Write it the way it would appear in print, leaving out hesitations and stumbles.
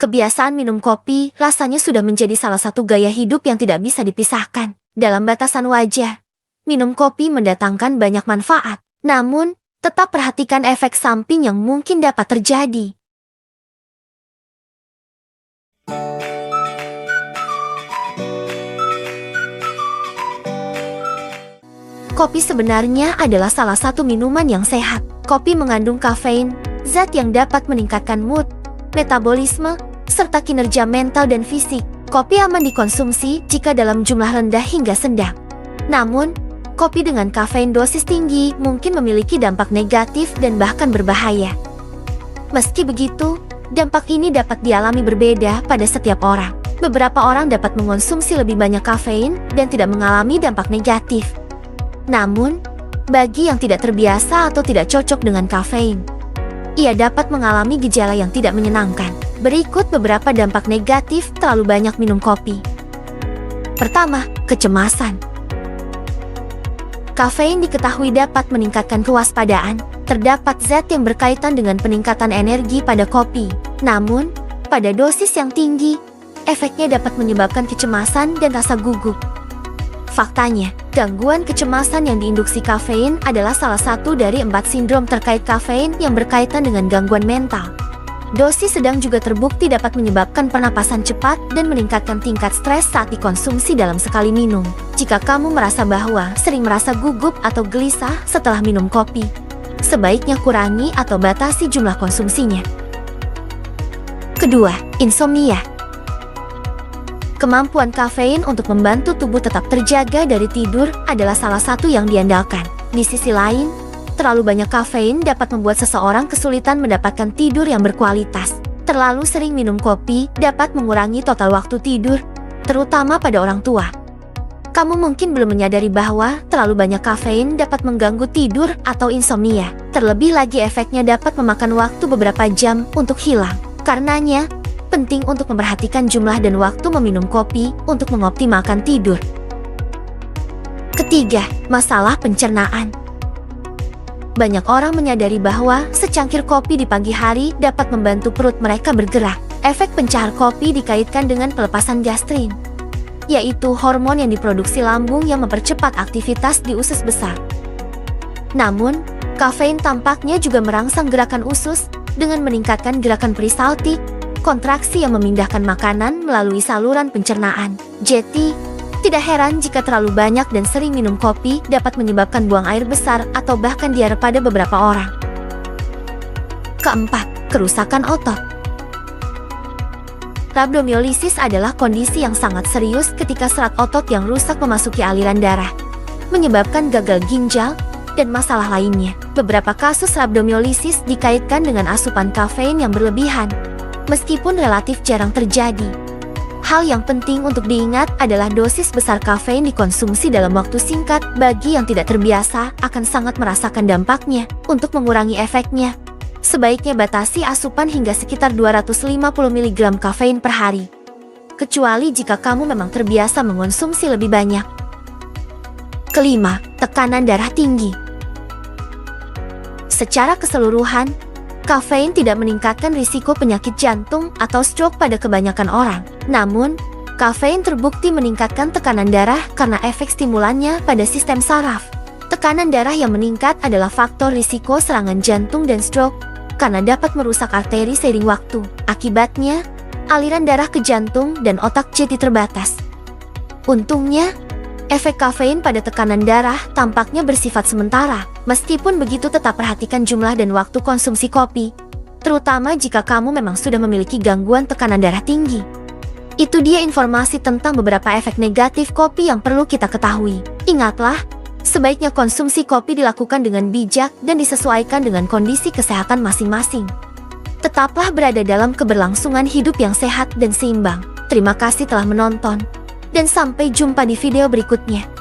Kebiasaan minum kopi rasanya sudah menjadi salah satu gaya hidup yang tidak bisa dipisahkan. Dalam batasan wajar, minum kopi mendatangkan banyak manfaat. Namun, tetap perhatikan efek samping yang mungkin dapat terjadi. Kopi sebenarnya adalah salah satu minuman yang sehat. Kopi mengandung kafein, zat yang dapat meningkatkan mood, metabolisme, serta kinerja mental dan fisik. Kopi aman dikonsumsi jika dalam jumlah rendah hingga sedang. Namun, kopi dengan kafein dosis tinggi mungkin memiliki dampak negatif dan bahkan berbahaya. Meski begitu, dampak ini dapat dialami berbeda pada setiap orang. Beberapa orang dapat mengonsumsi lebih banyak kafein dan tidak mengalami dampak negatif. Namun, bagi yang tidak terbiasa atau tidak cocok dengan kafein, ia dapat mengalami gejala yang tidak menyenangkan. Berikut beberapa dampak negatif terlalu banyak minum kopi. Pertama, kecemasan. Kafein diketahui dapat meningkatkan kewaspadaan. Terdapat zat yang berkaitan dengan peningkatan energi pada kopi. Namun, pada dosis yang tinggi, efeknya dapat menyebabkan kecemasan dan rasa gugup. Faktanya, gangguan kecemasan yang diinduksi kafein adalah salah satu dari 4 sindrom terkait kafein yang berkaitan dengan gangguan mental. Dosis sedang juga terbukti dapat menyebabkan pernapasan cepat dan meningkatkan tingkat stres saat dikonsumsi dalam sekali minum. Jika kamu merasa bahwa sering merasa gugup atau gelisah setelah minum kopi, sebaiknya kurangi atau batasi jumlah konsumsinya. Kedua, insomnia. Kemampuan kafein untuk membantu tubuh tetap terjaga dari tidur adalah salah satu yang diandalkan. Di sisi lain, terlalu banyak kafein dapat membuat seseorang kesulitan mendapatkan tidur yang berkualitas. Terlalu sering minum kopi dapat mengurangi total waktu tidur, terutama pada orang tua. Kamu mungkin belum menyadari bahwa terlalu banyak kafein dapat mengganggu tidur atau insomnia. Terlebih lagi efeknya dapat memakan waktu beberapa jam untuk hilang. Karenanya, penting untuk memperhatikan jumlah dan waktu meminum kopi untuk mengoptimalkan tidur. Ketiga, masalah pencernaan. Banyak orang menyadari bahwa secangkir kopi di pagi hari dapat membantu perut mereka bergerak. Efek pencahar kopi dikaitkan dengan pelepasan gastrin, yaitu hormon yang diproduksi lambung yang mempercepat aktivitas di usus besar. Namun, kafein tampaknya juga merangsang gerakan usus dengan meningkatkan gerakan peristaltik, kontraksi yang memindahkan makanan melalui saluran pencernaan. Jadi, tidak heran jika terlalu banyak dan sering minum kopi dapat menyebabkan buang air besar atau bahkan diare pada beberapa orang. Keempat, kerusakan otot. Rhabdomyolysis adalah kondisi yang sangat serius ketika serat otot yang rusak memasuki aliran darah, menyebabkan gagal ginjal dan masalah lainnya. Beberapa kasus rhabdomyolysis dikaitkan dengan asupan kafein yang berlebihan, meskipun relatif jarang terjadi. Hal yang penting untuk diingat adalah dosis besar kafein dikonsumsi dalam waktu singkat bagi yang tidak terbiasa akan sangat merasakan dampaknya. Untuk mengurangi efeknya, sebaiknya batasi asupan hingga sekitar 250 mg kafein per hari. Kecuali jika kamu memang terbiasa mengonsumsi lebih banyak. Kelima, tekanan darah tinggi. Secara keseluruhan, kafein tidak meningkatkan risiko penyakit jantung atau stroke pada kebanyakan orang. Namun, kafein terbukti meningkatkan tekanan darah karena efek stimulannya pada sistem saraf. Tekanan darah yang meningkat adalah faktor risiko serangan jantung dan stroke karena dapat merusak arteri seiring waktu. Akibatnya, aliran darah ke jantung dan otak jadi terbatas. Untungnya, efek kafein pada tekanan darah tampaknya bersifat sementara. Meskipun begitu, tetap perhatikan jumlah dan waktu konsumsi kopi, terutama jika kamu memang sudah memiliki gangguan tekanan darah tinggi. Itu dia informasi tentang beberapa efek negatif kopi yang perlu kita ketahui. Ingatlah, sebaiknya konsumsi kopi dilakukan dengan bijak dan disesuaikan dengan kondisi kesehatan masing-masing. Tetaplah berada dalam keberlangsungan hidup yang sehat dan seimbang. Terima kasih telah menonton, dan sampai jumpa di video berikutnya.